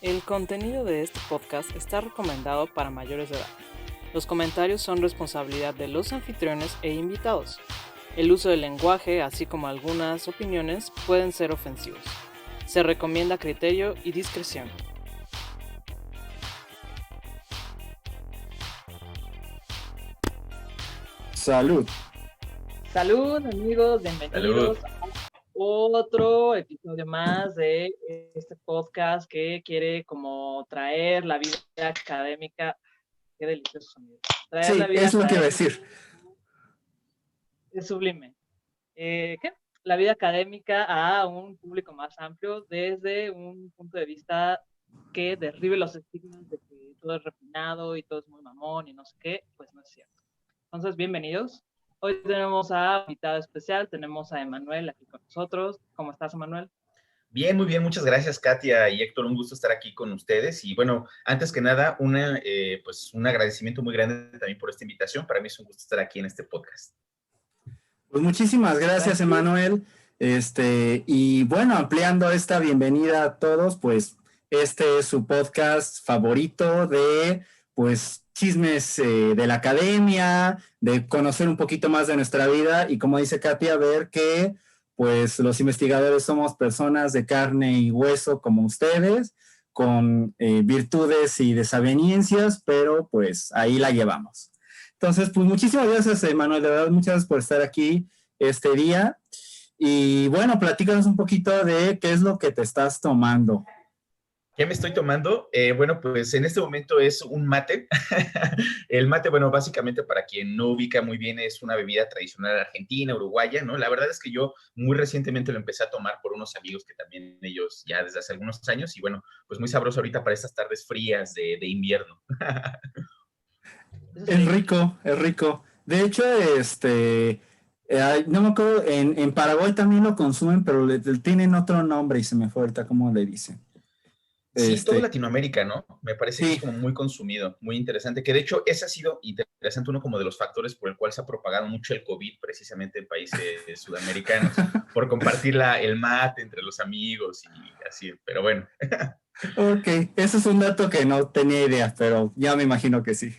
El contenido de este podcast está recomendado para mayores de edad. Los comentarios son responsabilidad de los anfitriones e invitados. El uso del lenguaje, así como algunas opiniones, pueden ser ofensivos. Se recomienda criterio y discreción. Salud. Salud amigos, Salud. bienvenidos a otro episodio más de este podcast que quiere como traer la vida académica. Qué delicioso sonido. Traer Sí, la vida es lo que iba a académica. decir. Es sublime. ¿Qué? La vida académica a un público más amplio desde un punto de vista que derribe los estigmas de que todo es refinado y todo es muy mamón y no sé qué, pues no es cierto. Entonces, bienvenidos. Hoy tenemos a invitado especial, tenemos a Emanuel aquí con nosotros. ¿Cómo estás, Emanuel? Bien, muy bien. Muchas gracias, Katia y Héctor. Un gusto estar aquí con ustedes. Y bueno, antes que nada, pues un agradecimiento muy grande también por esta invitación. Para mí es un gusto estar aquí en este podcast. Pues muchísimas gracias, Emanuel. Y bueno, ampliando esta bienvenida a todos, pues este es su podcast favorito de, pues, chismes de la academia, de conocer un poquito más de nuestra vida y como dice Katia, ver que, pues, los investigadores somos personas de carne y hueso como ustedes, con virtudes y desavenencias, pero pues ahí la llevamos. Entonces, pues muchísimas gracias, Manuel, de verdad, muchas gracias por estar aquí este día. Y bueno, platícanos un poquito de qué es lo que te estás tomando. ¿Qué me estoy tomando? Bueno, pues en este momento es un mate. El mate, bueno, básicamente para quien no ubica muy bien, es una bebida tradicional argentina, uruguaya, ¿no? La verdad es que yo muy recientemente lo empecé a tomar por unos amigos que también ellos ya desde hace algunos años y bueno, pues muy sabroso ahorita para estas tardes frías de invierno. Eso Es sí. rico, es rico. De hecho, no me acuerdo, en Paraguay también lo consumen, pero tienen otro nombre y se me fue ahorita cómo le dicen. Sí, todo Este, Latinoamérica, ¿no? Me parece que es sí, como muy consumido, muy interesante, que de hecho ese ha sido interesante uno como de los factores por el cual se ha propagado mucho el COVID precisamente en países sudamericanos, por compartir el mate entre los amigos y así, pero bueno. ok, ese es un dato que no tenía idea, pero ya me imagino que sí.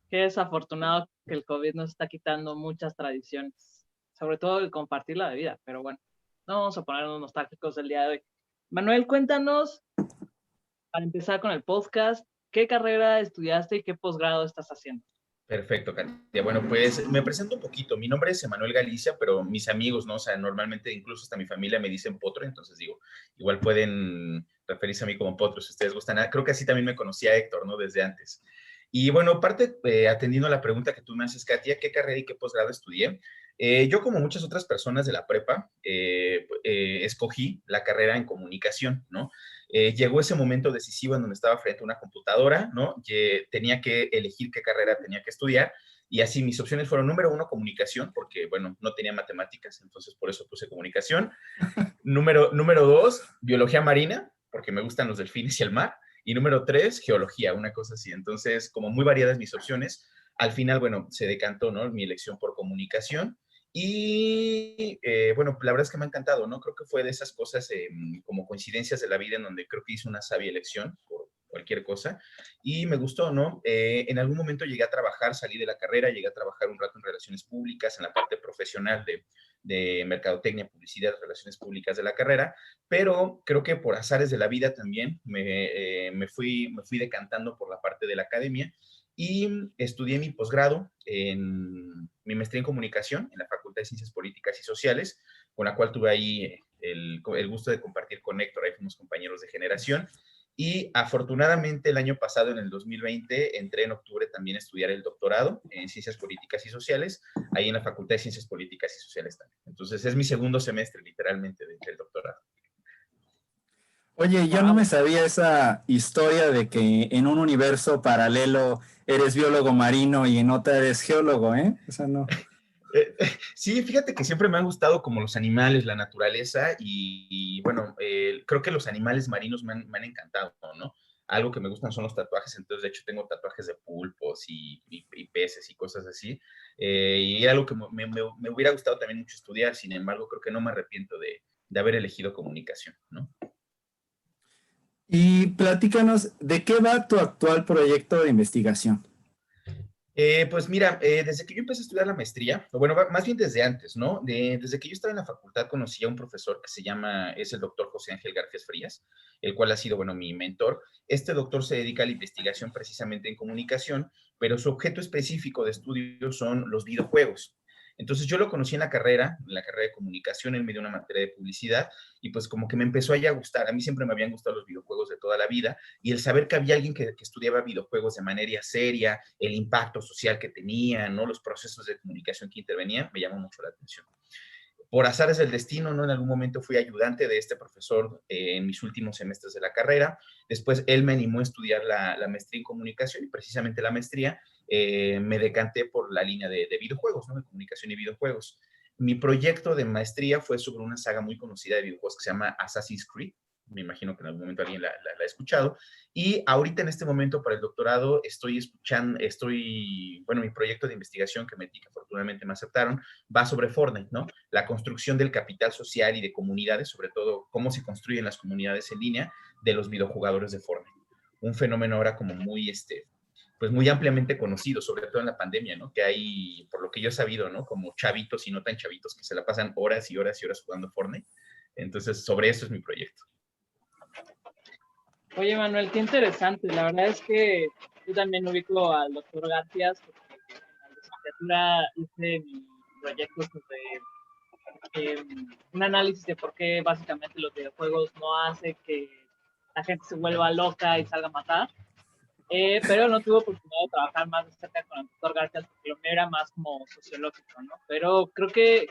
Qué desafortunado que el COVID nos está quitando muchas tradiciones, sobre todo el compartir la bebida, pero bueno, no vamos a ponernos nostálgicos el día de hoy. Manuel, cuéntanos, para empezar con el podcast, ¿qué carrera estudiaste y qué posgrado estás haciendo? Perfecto, Katia. Bueno, pues me presento un poquito. Mi nombre es Emanuel Galicia, pero mis amigos, ¿no? O sea, normalmente incluso hasta mi familia me dicen Potro, entonces digo, igual pueden referirse a mí como Potro si ustedes gustan. Creo que así también me conocía Héctor, ¿no? Desde antes. Y bueno, parte atendiendo a la pregunta que tú me haces, Katia, ¿qué carrera y qué posgrado estudié? Yo, como muchas otras personas de la prepa, escogí la carrera en comunicación, ¿no? Llegó ese momento decisivo en donde estaba frente a una computadora, ¿no? Tenía que elegir qué carrera tenía que estudiar. Y así mis opciones fueron, número uno, comunicación, porque, bueno, no tenía matemáticas, entonces por eso puse comunicación. Número dos, biología marina, porque me gustan los delfines y el mar. Y número tres, geología, una cosa así. Entonces, como muy variadas mis opciones, al final, bueno, se decantó, ¿no? Mi elección por comunicación. Y bueno, la verdad es que me ha encantado, ¿no? Creo que fue de esas cosas como coincidencias de la vida en donde creo que hice una sabia elección por cualquier cosa y me gustó, ¿no? En algún momento llegué a trabajar, salí de la carrera, llegué a trabajar un rato en relaciones públicas, en la parte profesional de mercadotecnia, publicidad, relaciones públicas de la carrera, pero creo que por azares de la vida también me fui decantando por la parte de la academia y estudié mi posgrado en mi maestría en comunicación en la Facultad de Ciencias Políticas y Sociales, con la cual tuve ahí el gusto de compartir con Héctor, ahí fuimos compañeros de generación. Y afortunadamente el año pasado, en el 2020, entré en octubre también a estudiar el doctorado en Ciencias Políticas y Sociales, ahí en la Facultad de Ciencias Políticas y Sociales también. Entonces es mi segundo semestre literalmente del doctorado. Oye, yo no me Wow. sabía esa historia de que en un universo paralelo eres biólogo marino y en otra eres geólogo, ¿eh? Esa no. Sí, fíjate que siempre me han gustado como los animales, la naturaleza y bueno, creo que los animales marinos me han encantado, ¿no? Algo que me gustan son los tatuajes, entonces de hecho tengo tatuajes de pulpos y peces y cosas así. Y era algo que me hubiera gustado también mucho estudiar, sin embargo creo que no me arrepiento de haber elegido comunicación, ¿no? Y platícanos, ¿de qué va tu actual proyecto de investigación? Pues mira, desde que yo empecé a estudiar la maestría, o bueno, más bien desde antes, ¿no? Desde que yo estaba en la facultad conocí a un profesor que es el doctor José Ángel García Frías, el cual ha sido, bueno, mi mentor. Este doctor se dedica a la investigación precisamente en comunicación, pero su objeto específico de estudio son los videojuegos. Entonces yo lo conocí en la carrera de comunicación, él me dio una materia de publicidad y pues como que me empezó a ya gustar. A mí siempre me habían gustado los videojuegos de toda la vida y el saber que había alguien que estudiaba videojuegos de manera seria, el impacto social que tenían, ¿no? Los procesos de comunicación que intervenían, me llamó mucho la atención. Por azares del destino, ¿no? En algún momento fui ayudante de este profesor en mis últimos semestres de la carrera. Después él me animó a estudiar la maestría en comunicación y precisamente la maestría me decanté por la línea de videojuegos, ¿no? De comunicación y videojuegos. Mi proyecto de maestría fue sobre una saga muy conocida de videojuegos que se llama Assassin's Creed. Me imagino que en algún momento alguien la ha escuchado. Y ahorita en este momento para el doctorado bueno, mi proyecto de investigación que metí, que afortunadamente me aceptaron, va sobre Fortnite, ¿no? La construcción del capital social y de comunidades, sobre todo cómo se construyen las comunidades en línea de los videojugadores de Fortnite. Un fenómeno ahora como muy, pues muy ampliamente conocido, sobre todo en la pandemia, ¿no? Que hay, por lo que yo he sabido, ¿no? Como chavitos y no tan chavitos que se la pasan horas y horas y horas jugando Fortnite. Entonces, sobre eso es mi proyecto. Oye, Manuel, qué interesante. La verdad es que yo también ubico al doctor García, porque en la licenciatura hice mi proyecto sobre un análisis de por qué básicamente los videojuegos no hacen que la gente se vuelva loca y salga a matar. Pero no tuve oportunidad de trabajar más de cerca con el doctor García, porque lo mío era más como sociológico, ¿no? Pero creo que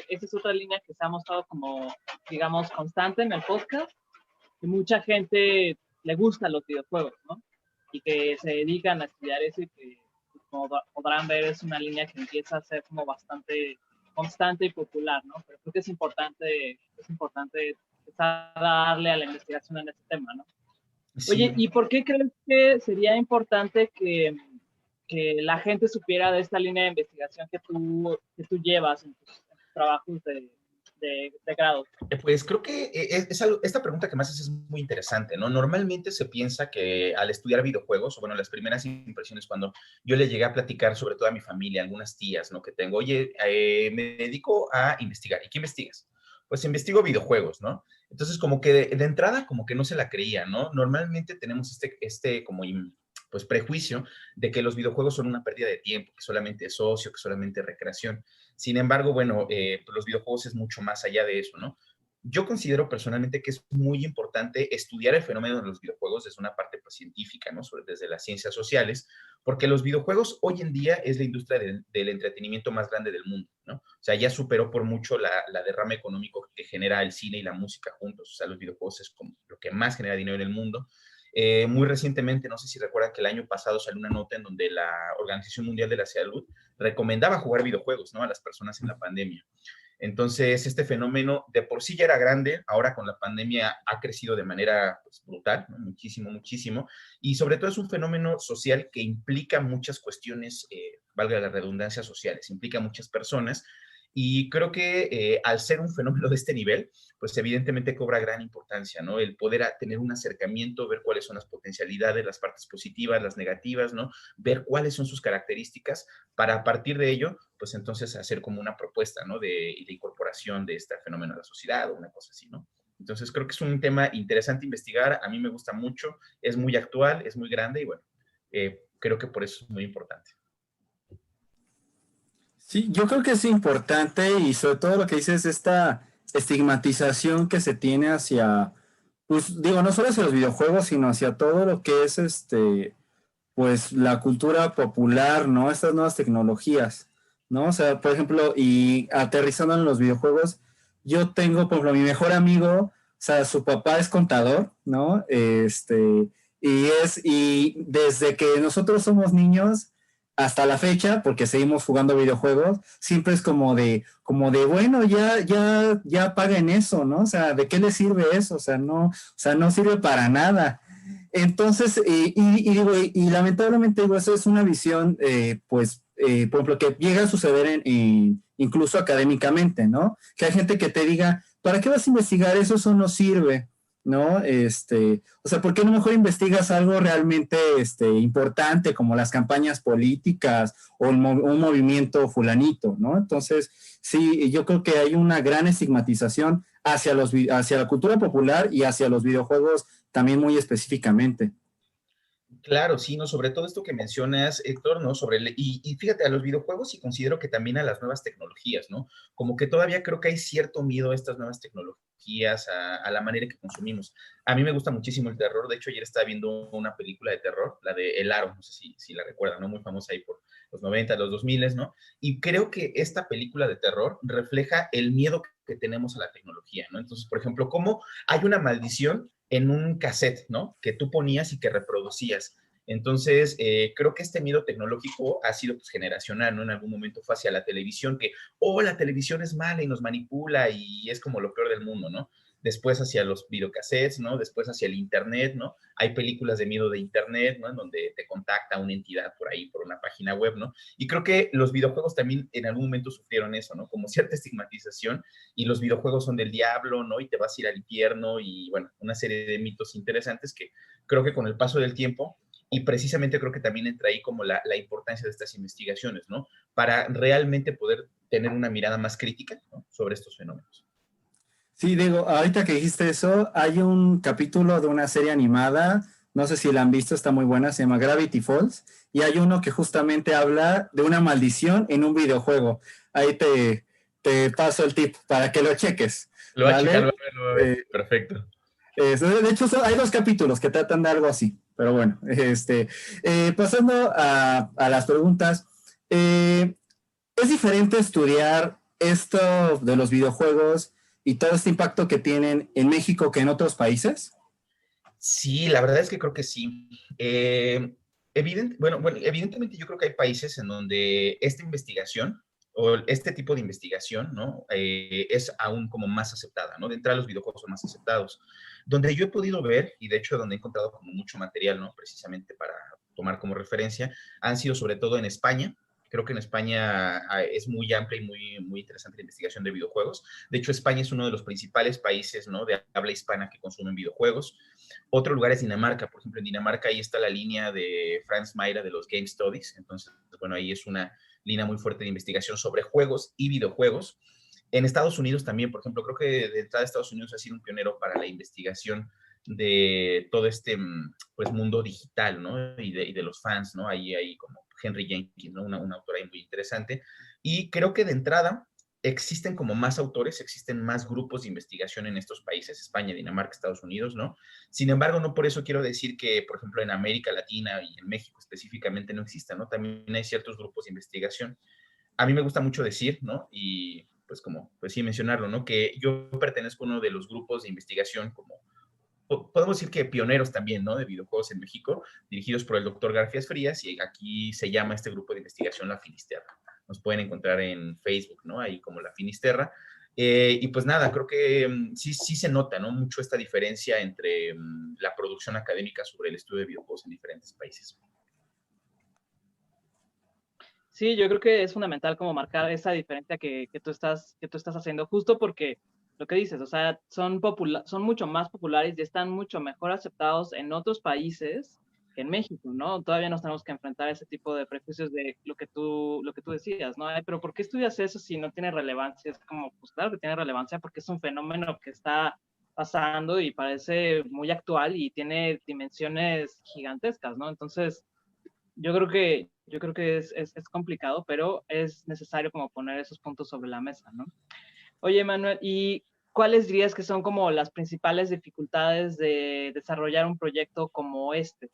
esa es otra línea que se ha mostrado como, digamos, constante en el podcast, que mucha gente le gustan los videojuegos, ¿no? Y que se dedican a estudiar eso y que, como podrán ver, es una línea que empieza a ser como bastante constante y popular, ¿no? Pero creo que es importante empezar a darle a la investigación en este tema, ¿no? Oye, Sí, ¿y por qué crees que sería importante que la gente supiera de esta línea de investigación que tú llevas en tus trabajos de grado? Pues creo que esta pregunta que me haces es muy interesante, ¿no? Normalmente se piensa que al estudiar videojuegos, o bueno, las primeras impresiones cuando yo le llegué a platicar, sobre todo a mi familia, algunas tías, ¿no? Que tengo, oye, me dedico a investigar. ¿Y qué investigas? Pues investigo videojuegos, ¿no? Entonces, como que de entrada, como que no se la creía, ¿no? Normalmente tenemos como pues prejuicio de que los videojuegos son una pérdida de tiempo, que solamente es ocio, que solamente es recreación. Sin embargo, bueno, pues los videojuegos es mucho más allá de eso, ¿no? Yo considero personalmente que es muy importante estudiar el fenómeno de los videojuegos desde una parte pues, científica, ¿no? Desde las ciencias sociales, porque los videojuegos hoy en día es la industria del entretenimiento más grande del mundo, ¿no? O sea, ya superó por mucho la derrama económico que genera el cine y la música juntos. O sea, los videojuegos es como lo que más genera dinero en el mundo. Muy recientemente, no sé si recuerdan que el año pasado salió una nota en donde la Organización Mundial de la Salud recomendaba jugar videojuegos, ¿no? A las personas en la pandemia. Entonces, este fenómeno de por sí ya era grande, ahora con la pandemia ha crecido de manera pues, brutal, ¿no? Muchísimo, muchísimo, y sobre todo es un fenómeno social que implica muchas cuestiones, valga la redundancia, sociales, implica muchas personas, y creo que al ser un fenómeno de este nivel, pues evidentemente cobra gran importancia, ¿no? El poder tener un acercamiento, ver cuáles son las potencialidades, las partes positivas, las negativas, ¿no? Ver cuáles son sus características para a partir de ello, pues entonces hacer como una propuesta, ¿no? De incorporación de este fenómeno a la sociedad o una cosa así, ¿no? Entonces creo que es un tema interesante investigar, a mí me gusta mucho, es muy actual, es muy grande y bueno, creo que por eso es muy importante. Sí, yo creo que es importante y sobre todo lo que dices, esta estigmatización que se tiene hacia, pues digo, no solo hacia los videojuegos, sino hacia todo lo que es pues la cultura popular, ¿no? Estas nuevas tecnologías, ¿no? O sea, por ejemplo, y aterrizando en los videojuegos, yo tengo, por ejemplo, mi mejor amigo, o sea, su papá es contador, ¿no? Y desde que nosotros somos niños hasta la fecha, porque seguimos jugando videojuegos, siempre es bueno, ya paguen eso, ¿no? O sea, ¿de qué le sirve eso? O sea, no sirve para nada. Entonces, y lamentablemente, digo, eso es una visión, por ejemplo, que llega a suceder incluso académicamente, ¿no? Que hay gente que te diga, ¿para qué vas a investigar eso? Eso no sirve. ¿no? O sea, ¿por qué no mejor investigas algo realmente importante como las campañas políticas o un movimiento fulanito, ¿no? Entonces, sí, yo creo que hay una gran estigmatización hacia la cultura popular y hacia los videojuegos también muy específicamente. Claro, sí, no, sobre todo esto que mencionas, Héctor, ¿no? Y fíjate, a los videojuegos y considero que también a las nuevas tecnologías, ¿no? Como que todavía creo que hay cierto miedo a estas nuevas tecnologías, a la manera que consumimos. A mí me gusta muchísimo el terror, de hecho ayer estaba viendo una película de terror, la de El Aro, no sé si la recuerdan, ¿no? Muy famosa ahí por los 90, los 2000, ¿no? Y creo que esta película de terror refleja el miedo que tenemos a la tecnología, ¿no? Entonces, por ejemplo, cómo hay una maldición en un cassette, ¿no? Que tú ponías y que reproducías. Entonces, creo que este miedo tecnológico ha sido pues, generacional, ¿no? En algún momento fue hacia la televisión, que, oh, la televisión es mala y nos manipula y es como lo peor del mundo, ¿no? Después hacia los videocassettes, ¿no? Después hacia el Internet, ¿no? Hay películas de miedo de Internet, ¿no? En donde te contacta una entidad por ahí, por una página web, ¿no? Y creo que los videojuegos también en algún momento sufrieron eso, ¿no? Como cierta estigmatización y los videojuegos son del diablo, ¿no? Y te vas a ir al infierno y, bueno, una serie de mitos interesantes que creo que con el paso del tiempo y precisamente creo que también entra ahí como la importancia de estas investigaciones, ¿no? Para realmente poder tener una mirada más crítica, ¿no? Sobre estos fenómenos. Sí, digo, ahorita que dijiste eso, hay un capítulo de una serie animada, no sé si la han visto, está muy buena, se llama Gravity Falls, y hay uno que justamente habla de una maldición en un videojuego. Ahí te paso el tip para que lo cheques, Lo va a checar, ¿vale? lo va a ver. Perfecto. De hecho, hay dos capítulos que tratan de algo así, pero bueno, pasando a las preguntas, ¿es diferente estudiar esto de los videojuegos y todo este impacto que tienen en México que en otros países? Sí, la verdad es que creo que sí. Bueno, evidentemente yo creo que hay países en donde esta investigación o este tipo de investigación, ¿no? Es aún como más aceptada, ¿no? De entrada los videojuegos son más aceptados. Donde yo he podido ver, y de hecho donde he encontrado como mucho material, ¿no? Precisamente para tomar como referencia, han sido sobre todo en España. Creo que en España es muy amplia y muy interesante la investigación de videojuegos. De hecho, España es uno de los principales países, ¿no? De habla hispana que consumen videojuegos. Otro lugar es Dinamarca, por ejemplo, en Dinamarca ahí está la línea de Franz Mayra de los Game Studies, entonces, bueno, ahí es una línea muy fuerte de investigación sobre juegos y videojuegos. En Estados Unidos también, por ejemplo, creo que de entrada Estados Unidos ha sido un pionero para la investigación de todo este pues, mundo digital, ¿no? Y de los fans, ¿no? Ahí como Henry Jenkins, ¿no? Una autora ahí muy interesante. Y creo que de entrada existen como más autores, existen más grupos de investigación en estos países, España, Dinamarca, Estados Unidos, ¿no? Sin embargo, no por eso quiero decir que, por ejemplo, en América Latina y en México específicamente no exista, ¿no? También hay ciertos grupos de investigación. A mí me gusta mucho decir, ¿no? Y pues como, pues sí mencionarlo, ¿no? Que yo pertenezco a uno de los grupos de investigación como podemos decir que pioneros también, ¿no? De videojuegos en México, dirigidos por el doctor Garfias Frías, y aquí se llama este grupo de investigación La Finisterra. Nos pueden encontrar en Facebook, ¿no? Ahí como La Finisterra. Y pues nada, creo que sí se nota, ¿no? Mucho esta diferencia entre la producción académica sobre el estudio de videojuegos en diferentes países. Sí, yo creo que es fundamental como marcar esa diferencia que tú estás haciendo, justo porque lo que dices, o sea, son mucho más populares y están mucho mejor aceptados en otros países que en México, ¿no? Todavía nos tenemos que enfrentar a ese tipo de prejuicios de lo que tú decías, ¿no? Ay, pero ¿por qué estudias eso si no tiene relevancia? Es como, pues claro que tiene relevancia porque es un fenómeno que está pasando y parece muy actual y tiene dimensiones gigantescas, ¿no? Entonces, yo creo que es complicado, pero es necesario como poner esos puntos sobre la mesa, ¿no? Oye, Manuel, ¿y cuáles dirías que son como las principales dificultades de desarrollar un proyecto como este?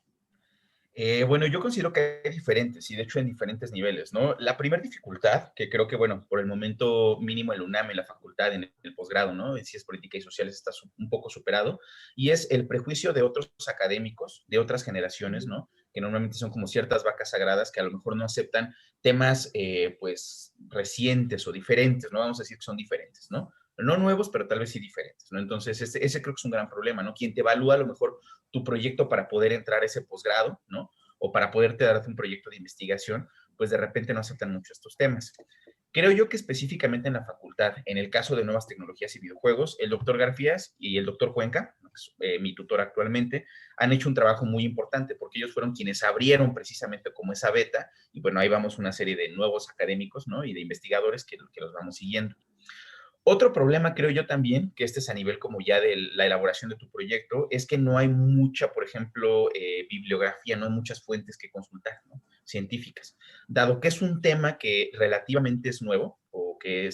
Bueno, yo considero que hay diferentes y de hecho en diferentes niveles, ¿no? La primera dificultad, que creo que, bueno, por el momento mínimo el UNAM, en la facultad, en el posgrado, ¿no? En Ciencias Políticas y Sociales está un poco superado, y es el prejuicio de otros académicos, de otras generaciones, ¿no? Que normalmente son como ciertas vacas sagradas que a lo mejor no aceptan temas, pues, recientes o diferentes, ¿no? Vamos a decir que son diferentes, ¿no? No nuevos, pero tal vez sí diferentes, ¿no? Entonces, ese creo que es un gran problema, ¿no? Quien te evalúa a lo mejor tu proyecto para poder entrar a ese posgrado, ¿no? O para poderte darte un proyecto de investigación, pues de repente no aceptan mucho estos temas. Creo yo que específicamente en la facultad, en el caso de nuevas tecnologías y videojuegos, el doctor Garfías y el doctor Cuenca, que es mi tutor actualmente, han hecho un trabajo muy importante porque ellos fueron quienes abrieron precisamente como esa beta y bueno, ahí vamos una serie de nuevos académicos, ¿no? Y de investigadores que los vamos siguiendo. Otro problema, creo yo también, que este es a nivel como ya de la elaboración de tu proyecto, es que no hay mucha, por ejemplo, bibliografía, no hay muchas fuentes que consultar, ¿no? Científicas. Dado que es un tema que relativamente es nuevo o que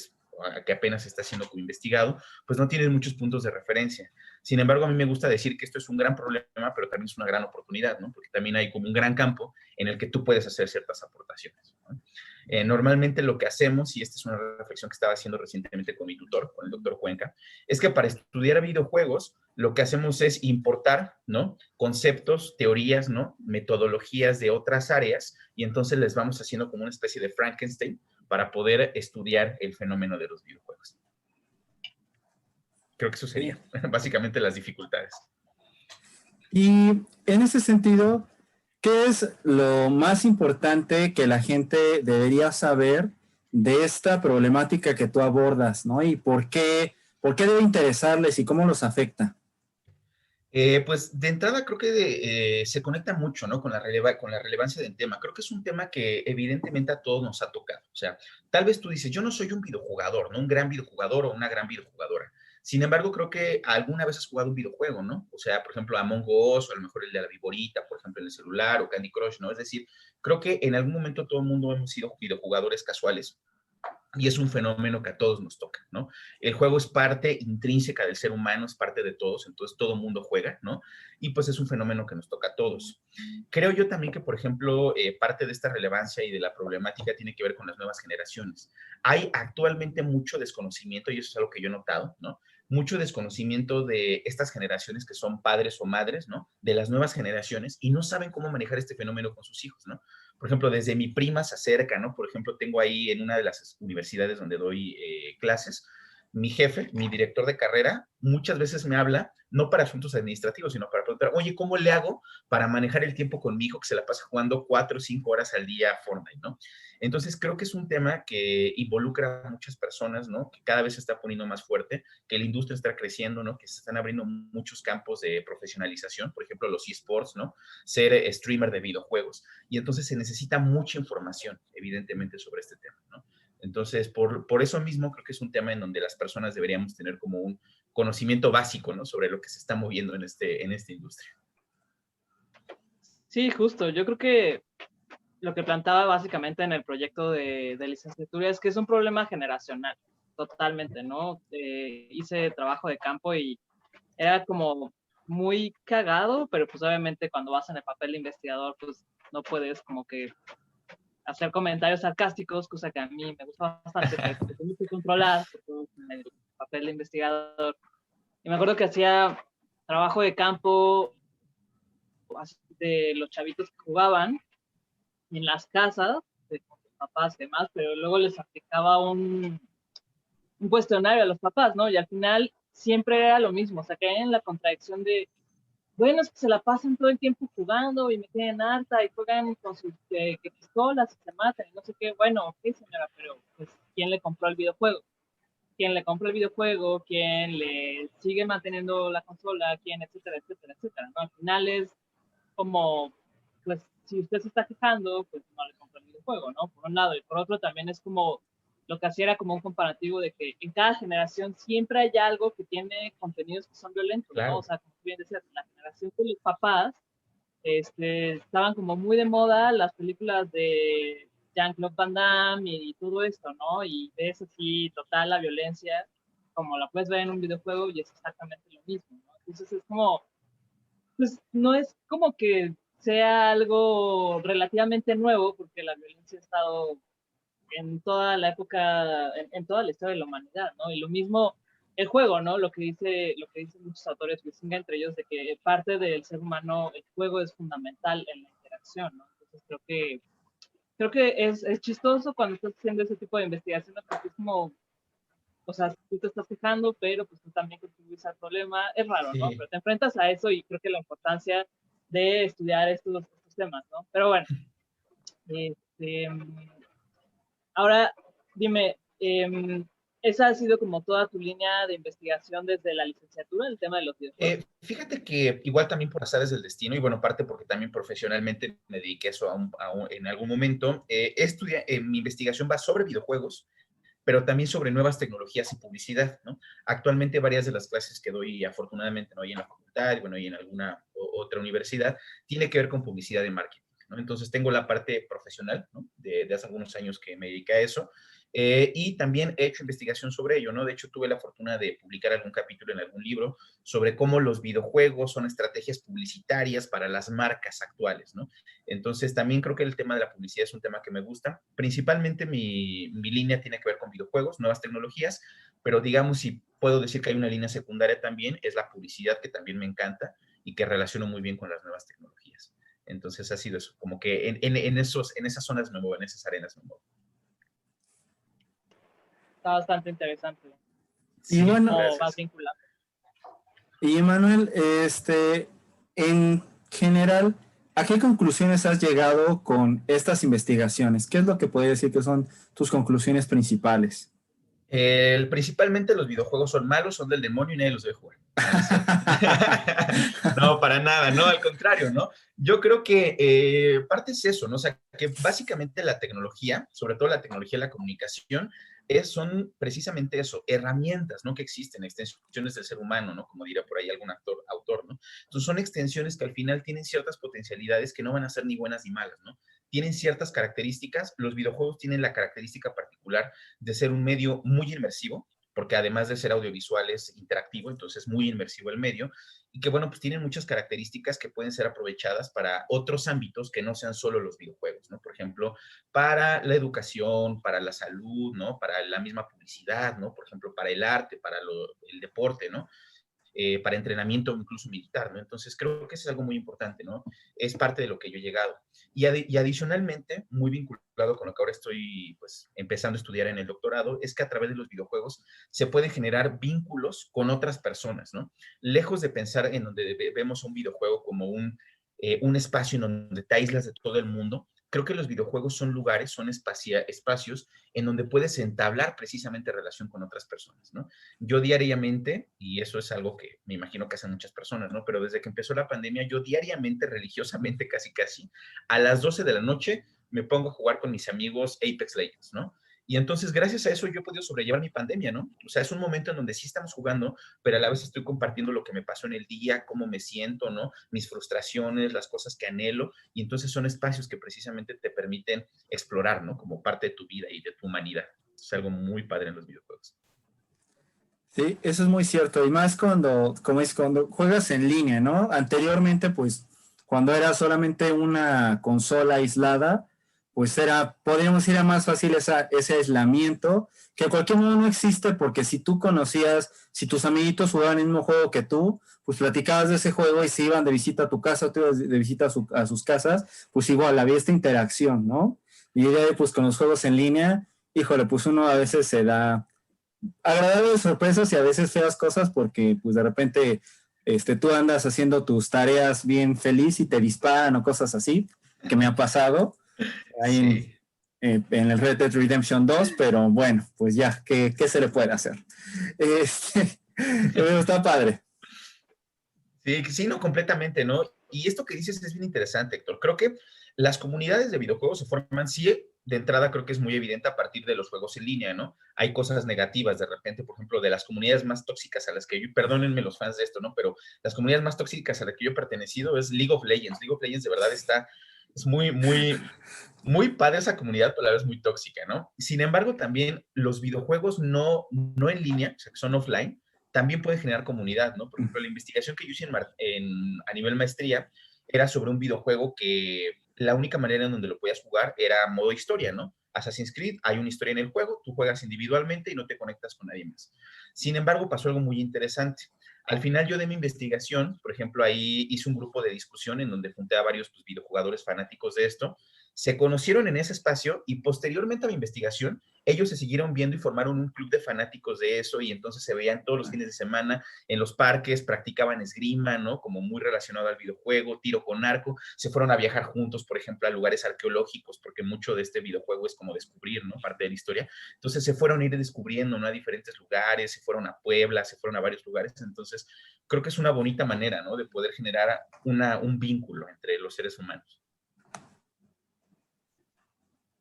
apenas se está siendo como investigado, pues no tienes muchos puntos de referencia. Sin embargo, a mí me gusta decir que esto es un gran problema, pero también es una gran oportunidad, ¿no? Porque también hay como un gran campo en el que tú puedes hacer ciertas aportaciones, ¿no? Normalmente lo que hacemos, y esta es una reflexión que estaba haciendo recientemente con mi tutor, con el doctor Cuenca, es que para estudiar videojuegos, lo que hacemos es importar, ¿no? Conceptos, teorías, ¿no? Metodologías de otras áreas, y entonces les vamos haciendo como una especie de Frankenstein para poder estudiar el fenómeno de los videojuegos. Creo que eso sería básicamente las dificultades. Y en ese sentido, ¿qué es lo más importante que la gente debería saber de esta problemática que tú abordas, ¿no? Y por qué debe interesarles y cómo los afecta? Pues de entrada creo que se conecta mucho, ¿no? Con la relevancia del tema. Creo que es un tema que evidentemente a todos nos ha tocado. O sea, tal vez tú dices, yo no soy un videojugador, ¿no? Un gran videojugador o una gran videojugadora. Sin embargo, creo que alguna vez has jugado un videojuego, ¿no? O sea, por ejemplo, Among Us, o a lo mejor el de la Viborita, por ejemplo, en el celular, o Candy Crush, ¿no? Es decir, creo que en algún momento todo el mundo hemos sido videojugadores casuales. Y es un fenómeno que a todos nos toca, ¿no? El juego es parte intrínseca del ser humano, es parte de todos, entonces todo el mundo juega, ¿no? Y pues es un fenómeno que nos toca a todos. Creo yo también que, por ejemplo, parte de esta relevancia y de la problemática tiene que ver con las nuevas generaciones. Hay actualmente mucho desconocimiento, y eso es algo que yo he notado, ¿no? Mucho desconocimiento de estas generaciones que son padres o madres, ¿no? De las nuevas generaciones y no saben cómo manejar este fenómeno con sus hijos, ¿no? Por ejemplo, desde mi prima se acerca, ¿no? Por ejemplo, tengo ahí en una de las universidades donde doy clases, mi jefe, mi director de carrera, muchas veces me habla, no para asuntos administrativos, sino para preguntar, oye, ¿cómo le hago para manejar el tiempo con mi hijo que se la pasa jugando 4 o 5 horas al día a Fortnite, ¿no? Entonces, creo que es un tema que involucra a muchas personas, ¿no? Que cada vez se está poniendo más fuerte, que la industria está creciendo, ¿no? Que se están abriendo muchos campos de profesionalización, por ejemplo, los eSports, ¿no? Ser streamer de videojuegos. Y entonces se necesita mucha información, evidentemente, sobre este tema, ¿no? Entonces, por eso mismo creo que es un tema en donde las personas deberíamos tener como un conocimiento básico, ¿no? Sobre lo que se está moviendo en esta industria. Sí, justo. Yo creo que lo que plantaba básicamente en el proyecto de licenciatura es que es un problema generacional, totalmente, ¿no? Hice trabajo de campo y era como muy cagado, pero pues obviamente cuando vas en el papel de investigador, pues no puedes como que hacer comentarios sarcásticos, cosa que a mí me gusta bastante, pero que tengo que controlar porque en el papel de investigador. Y me acuerdo que hacía trabajo de campo de los chavitos que jugaban en las casas de sus papás y demás, pero luego les aplicaba un cuestionario a los papás, ¿no? Y al final siempre era lo mismo, o sea, que en la contradicción de, bueno, es que se la pasan todo el tiempo jugando y me tienen harta y juegan con sus pistolas y se matan y no sé qué. Bueno, ok, señora, pero pues, ¿quién le compró el videojuego? ¿Quién le compró el videojuego? ¿Quién le sigue manteniendo la consola? ¿Quién? Etcétera, etcétera, etcétera, ¿no? Al final es como, pues, si usted se está quejando, pues no le compró el videojuego, ¿no? Por un lado. Y por otro también es como, lo que hacía era como un comparativo de que en cada generación siempre hay algo que tiene contenidos que son violentos, ¿no? Claro. O sea, como bien decías, la generación de los papás estaban como muy de moda las películas de Jean-Claude Van Damme y todo esto, ¿no? Y ves así total la violencia, como la puedes ver en un videojuego y es exactamente lo mismo, ¿no? Entonces es como, pues no es como que sea algo relativamente nuevo, porque la violencia ha estado en toda la época, en toda la historia de la humanidad, ¿no? Y lo mismo el juego, ¿no? Lo que dicen muchos autores, entre ellos, de que parte del ser humano, el juego es fundamental en la interacción, ¿no? Entonces creo que es chistoso cuando estás haciendo ese tipo de investigaciones, porque es como, o sea, tú te estás quejando, pero pues tú también contribuyes al problema, es raro, ¿no? Sí. Pero te enfrentas a eso y creo que la importancia de estudiar estos temas, ¿no? Pero bueno, este, ahora dime, ¿Esa ha sido como toda tu línea de investigación desde la licenciatura, el tema de los videojuegos? Fíjate que igual también por azares del destino, y bueno, parte porque también profesionalmente me dediqué a eso en algún momento, mi investigación va sobre videojuegos, pero también sobre nuevas tecnologías y publicidad, ¿no? Actualmente varias de las clases que doy, afortunadamente, ¿no? Y en la facultad, bueno, y en alguna otra universidad, tiene que ver con publicidad y marketing, ¿no? Entonces tengo la parte profesional, ¿no? De hace algunos años que me dediqué a eso, y también he hecho investigación sobre ello, ¿no? De hecho, tuve la fortuna de publicar algún capítulo en algún libro sobre cómo los videojuegos son estrategias publicitarias para las marcas actuales, ¿no? Entonces, también creo que el tema de la publicidad es un tema que me gusta. Principalmente mi línea tiene que ver con videojuegos, nuevas tecnologías, pero digamos, si puedo decir que hay una línea secundaria también, es la publicidad, que también me encanta y que relaciono muy bien con las nuevas tecnologías. Entonces, ha sido eso, como que en esas zonas me muevo, en esas arenas me muevo. Está bastante interesante. Y Sí, bueno, ¿Cómo vas gracias. vinculando? y Manuel, en general, ¿a qué conclusiones has llegado con estas investigaciones? ¿Qué es lo que podría decir que son tus conclusiones principales? Principalmente los videojuegos son malos, son del demonio y nadie los debe jugar. No, no es cierto. No, para nada, no, al contrario, ¿no? Yo creo que parte es eso, ¿no? O sea, que básicamente la tecnología, sobre todo la tecnología de la comunicación, son precisamente eso, herramientas, ¿no? Que existen, extensiones del ser humano, ¿no? Como diría por ahí algún autor, ¿no? Entonces son extensiones que al final tienen ciertas potencialidades que no van a ser ni buenas ni malas, ¿no? Tienen ciertas características, los videojuegos tienen la característica particular de ser un medio muy inmersivo, porque además de ser audiovisual es interactivo, entonces muy inmersivo el medio, y que bueno, pues tienen muchas características que pueden ser aprovechadas para otros ámbitos que no sean solo los videojuegos, ¿no? Por ejemplo, para la educación, para la salud, ¿no? Para la misma publicidad, ¿no? Por ejemplo, para el arte, para el deporte, ¿no? Para entrenamiento incluso militar, ¿no? Entonces creo que eso es algo muy importante, ¿no? Es parte de lo que yo he llegado. Y adicionalmente, muy vinculado con lo que ahora estoy pues empezando a estudiar en el doctorado, es que a través de los videojuegos se pueden generar vínculos con otras personas, ¿no? Lejos de pensar en donde vemos un videojuego como un espacio en donde te aíslas de todo el mundo, creo que los videojuegos son lugares, son espacios en donde puedes entablar precisamente relación con otras personas, ¿no? Yo diariamente, y eso es algo que me imagino que hacen muchas personas, ¿no? Pero desde que empezó la pandemia, yo diariamente, religiosamente, casi, a las 12 de la noche me pongo a jugar con mis amigos Apex Legends, ¿no? Y entonces, gracias a eso, yo he podido sobrellevar mi pandemia, ¿no? O sea, es un momento en donde sí estamos jugando, pero a la vez estoy compartiendo lo que me pasó en el día, cómo me siento, ¿no? Mis frustraciones, las cosas que anhelo, y entonces son espacios que precisamente te permiten explorar, ¿no? Como parte de tu vida y de tu humanidad. Es algo muy padre en los videojuegos. Sí, eso es muy cierto. Y más como es, cuando juegas en línea, ¿no? Anteriormente, pues, cuando era solamente una consola aislada, pues podríamos ir a más fácil ese aislamiento, que en cualquier modo no existe, porque si tú conocías, si tus amiguitos jugaban el mismo juego que tú, pues platicabas de ese juego y se iban de visita a tu casa, tú ibas de visita a sus casas, pues igual había esta interacción, ¿no? Y pues con los juegos en línea, híjole, pues uno a veces se da agradables sorpresas y a veces feas cosas porque pues de repente tú andas haciendo tus tareas bien feliz y te disparan o cosas así, que me ha pasado ahí Sí. en el Red Dead Redemption 2, pero bueno, pues ya, ¿qué se le puede hacer? Pero está padre. Sí, sí, no, completamente, ¿no? Y esto que dices es bien interesante, Héctor. Creo que las comunidades de videojuegos se forman, sí, de entrada creo que es muy evidente a partir de los juegos en línea, ¿no? Hay cosas negativas de repente, por ejemplo, de las comunidades más tóxicas a las que yo, perdónenme los fans de esto, ¿no? Pero las comunidades más tóxicas a las que yo he pertenecido es League of Legends. League of Legends de verdad es muy padre esa comunidad, pero a la vez muy tóxica, ¿no? Sin embargo, también los videojuegos no en línea, o sea, que son offline, también puede generar comunidad, ¿no? Por ejemplo, la investigación que yo hice a nivel maestría era sobre un videojuego que la única manera en donde lo podías jugar era modo historia, ¿no? Assassin's Creed, hay una historia en el juego, tú juegas individualmente y no te conectas con nadie más. Sin embargo, pasó algo muy interesante. Al final yo de mi investigación, por ejemplo, ahí hice un grupo de discusión en donde junté a varios pues, videojugadores fanáticos de esto Se conocieron en ese espacio y posteriormente a mi investigación, ellos se siguieron viendo y formaron un club de fanáticos de eso y entonces se veían todos los fines de semana en los parques, practicaban esgrima, ¿no? Como muy relacionado al videojuego, tiro con arco, se fueron a viajar juntos, por ejemplo, a lugares arqueológicos, porque mucho de este videojuego es como descubrir, ¿no? Parte de la historia. Entonces se fueron a ir descubriendo, ¿no? A diferentes lugares, se fueron a Puebla, se fueron a varios lugares, entonces creo que es una bonita manera, ¿no? De poder generar un vínculo entre los seres humanos.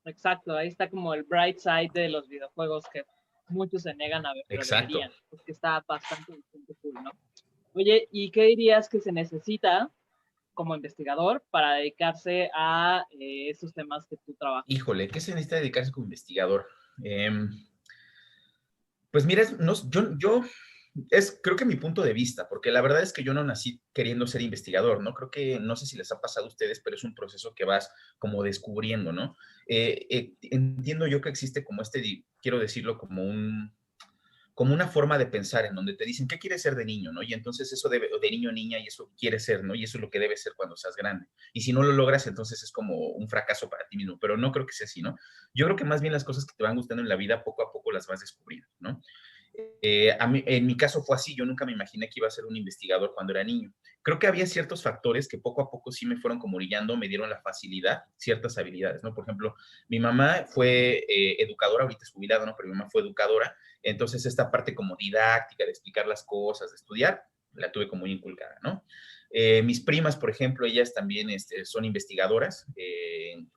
Exacto, ahí está como el bright side de los videojuegos que muchos se niegan a ver, pero Exacto. deberían, porque está bastante cool, ¿no? Oye, ¿y qué dirías que se necesita como investigador para dedicarse a esos temas que tú trabajas? Híjole, ¿qué se necesita dedicarse como investigador? Pues mira, creo que mi punto de vista, porque la verdad es que yo no nací queriendo ser investigador, ¿no? Creo que, no sé si les ha pasado a ustedes, pero es un proceso que vas como descubriendo, ¿no? Entiendo yo que existe como quiero decirlo, como una forma de pensar en donde te dicen, ¿qué quieres ser de niño, no? Y entonces eso de niño o niña, y eso quieres ser, ¿no? Y eso es lo que debes ser cuando seas grande. Y si no lo logras, entonces es como un fracaso para ti mismo, pero no creo que sea así, ¿no? Yo creo que más bien las cosas que te van gustando en la vida, poco a poco las vas descubriendo, ¿no? En mi caso fue así, yo nunca me imaginé que iba a ser un investigador cuando era niño. Creo que había ciertos factores que poco a poco sí me fueron como brillando, me dieron la facilidad, ciertas habilidades, ¿no? Por ejemplo, mi mamá fue educadora, ahorita es jubilada, ¿no? Pero mi mamá fue educadora, entonces esta parte como didáctica, de explicar las cosas, de estudiar, la tuve como muy inculcada, ¿no? Mis primas, por ejemplo, ellas también son investigadoras,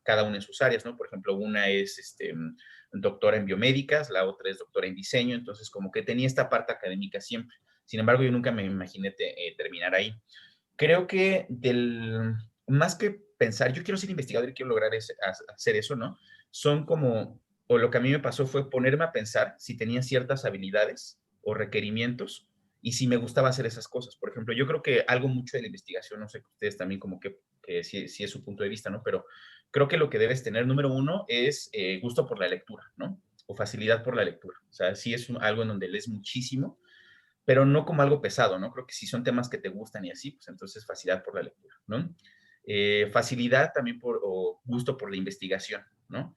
cada una en sus áreas, ¿no? Por ejemplo, una es doctora en biomédicas, la otra es doctora en diseño, entonces como que tenía esta parte académica siempre. Sin embargo, yo nunca me imaginé terminar ahí. Creo que más que pensar, yo quiero ser investigador y quiero lograr hacer eso, ¿no? O lo que a mí me pasó fue ponerme a pensar si tenía ciertas habilidades o requerimientos y si me gustaba hacer esas cosas. Por ejemplo, yo creo que algo mucho de la investigación, no sé, ustedes también como que si es su punto de vista, ¿no? Pero creo que lo que debes tener, número uno, es gusto por la lectura, ¿no? O facilidad por la lectura. O sea, sí es algo en donde lees muchísimo, pero no como algo pesado, ¿no? Creo que si son temas que te gustan y así, pues entonces facilidad por la lectura, ¿no? Facilidad también o gusto por la investigación, ¿no?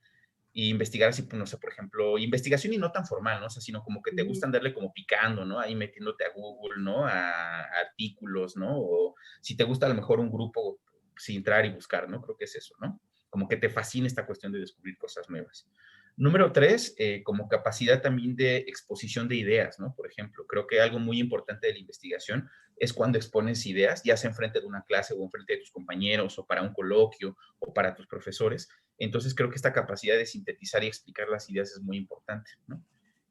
Y investigar así, pues, no sé, por ejemplo, investigación y no tan formal, ¿no? O sea, sino como que te gusta andarle como picando, ¿no? Ahí metiéndote a Google, ¿no? A artículos, ¿no? O si te gusta a lo mejor un grupo, pues, entrar y buscar, ¿no? Creo que es eso, ¿no? Como que te fascina esta cuestión de descubrir cosas nuevas. Número 3, como capacidad también de exposición de ideas, ¿no? Por ejemplo, creo que algo muy importante de la investigación es cuando expones ideas, ya sea enfrente de una clase o enfrente de tus compañeros o para un coloquio o para tus profesores. Entonces creo que esta capacidad de sintetizar y explicar las ideas es muy importante, ¿no?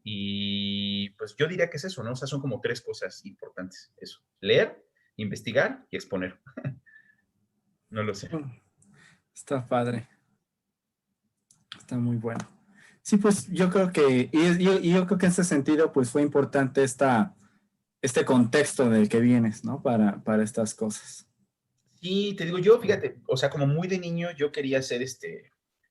Y pues yo diría que es eso, ¿no? O sea, son como 3 cosas importantes. Eso, leer, investigar y exponer. No lo sé. Está padre. Está muy bueno. Sí, pues yo creo que, yo creo que en ese sentido, pues fue importante este contexto del que vienes, ¿no? Para estas cosas. Sí, te digo, yo, fíjate, o sea, como muy de niño, yo quería ser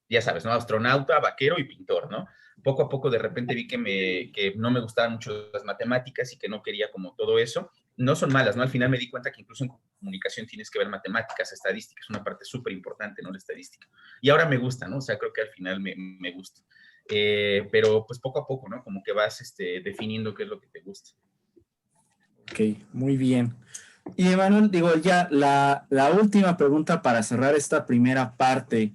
ya sabes, ¿no? Astronauta, vaquero y pintor, ¿no? Poco a poco de repente vi que no me gustaban mucho las matemáticas y que no quería como todo eso. No son malas, ¿no? Al final me di cuenta que incluso en comunicación tienes que ver matemáticas, estadística, es una parte súper importante, ¿no? La estadística. Y ahora me gusta, ¿no? O sea, creo que al final me gusta. Pero pues poco a poco, ¿no? Como que vas definiendo qué es lo que te gusta. Ok, muy bien. Y Emanuel, digo, ya la última pregunta para cerrar esta primera parte.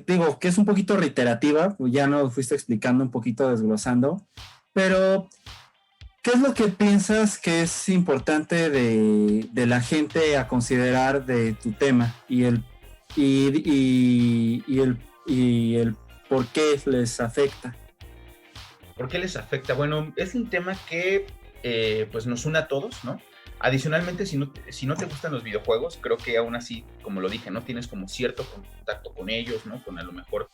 Digo, que es un poquito reiterativa, ya nos fuiste explicando un poquito, desglosando, pero ¿qué es lo que piensas que es importante de la gente a considerar de tu tema y el por qué les afecta? ¿Por qué les afecta? Bueno, es un tema que pues nos une a todos, ¿no? Adicionalmente, si no te gustan los videojuegos, creo que aún así, como lo dije, ¿no? Tienes como cierto contacto con ellos, ¿no? Con a lo mejor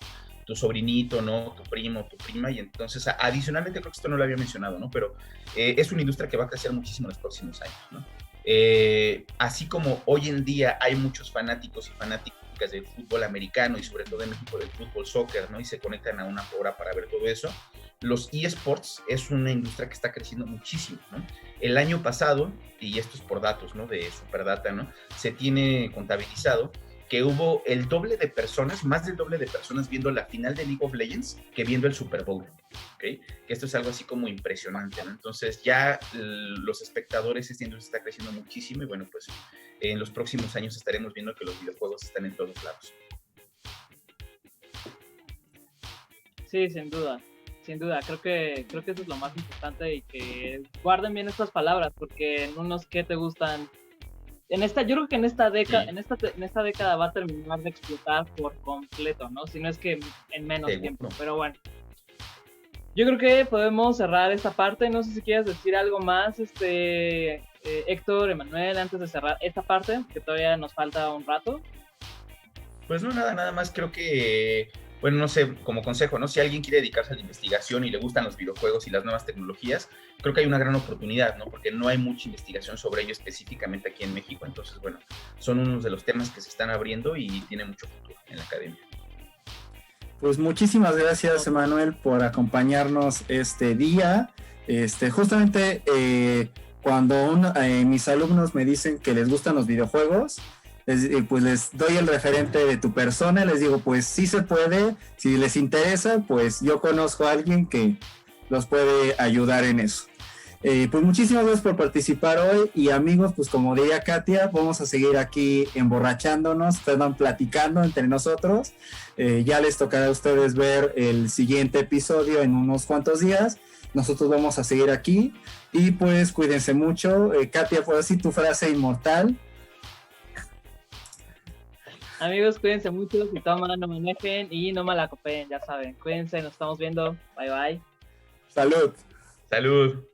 tu sobrinito, ¿no? Tu primo, tu prima, y entonces, adicionalmente, creo que esto no lo había mencionado, ¿no? Pero es una industria que va a crecer muchísimo en los próximos años, ¿no? Así como hoy en día hay muchos fanáticos y fanáticas del fútbol americano y sobre todo en México del fútbol soccer, ¿no? Y se conectan a una hora para ver todo eso. Los eSports es una industria que está creciendo muchísimo, ¿no? El año pasado, y esto es por datos, ¿no? De Superdata, ¿no? Se tiene contabilizado que hubo el doble de personas, más del doble de personas viendo la final de League of Legends que viendo el Super Bowl, ¿ok? Que esto es algo así como impresionante, ¿no? Entonces ya los espectadores, esta industria está creciendo muchísimo y bueno, pues en los próximos años estaremos viendo que los videojuegos están en todos lados. Sí, sin duda. Sin duda, creo que eso es lo más importante y que guarden bien estas palabras porque en unos que te gustan yo creo que en esta década, sí. en esta década va a terminar de explotar por completo, ¿no? Si no es que en menos tiempo, pero bueno. Yo creo que podemos cerrar esta parte. No sé si quieres decir algo más, Héctor, Emanuel, antes de cerrar esta parte, que todavía nos falta un rato. Pues no, nada más creo que, bueno, no sé, como consejo, ¿no? Si alguien quiere dedicarse a la investigación y le gustan los videojuegos y las nuevas tecnologías, creo que hay una gran oportunidad, ¿no? Porque no hay mucha investigación sobre ello específicamente aquí en México. Entonces, bueno, son unos de los temas que se están abriendo y tiene mucho futuro en la academia. Pues muchísimas gracias, Emanuel, por acompañarnos este día. Justamente cuando mis alumnos me dicen que les gustan los videojuegos, pues les doy el referente de tu persona, les digo, pues sí se puede, si les interesa, pues yo conozco a alguien que los puede ayudar en eso. Pues muchísimas gracias por participar hoy y amigos, pues como diría Katia, vamos a seguir aquí emborrachándonos, están platicando entre nosotros. Ya les tocará a ustedes ver el siguiente episodio en unos cuantos días. Nosotros vamos a seguir aquí y pues cuídense mucho. Katia, por así tu frase inmortal. Amigos, cuídense mucho, si toman, no manejen y no malacopeen, ya saben. Cuídense, nos estamos viendo. Bye, bye. Salud. Salud.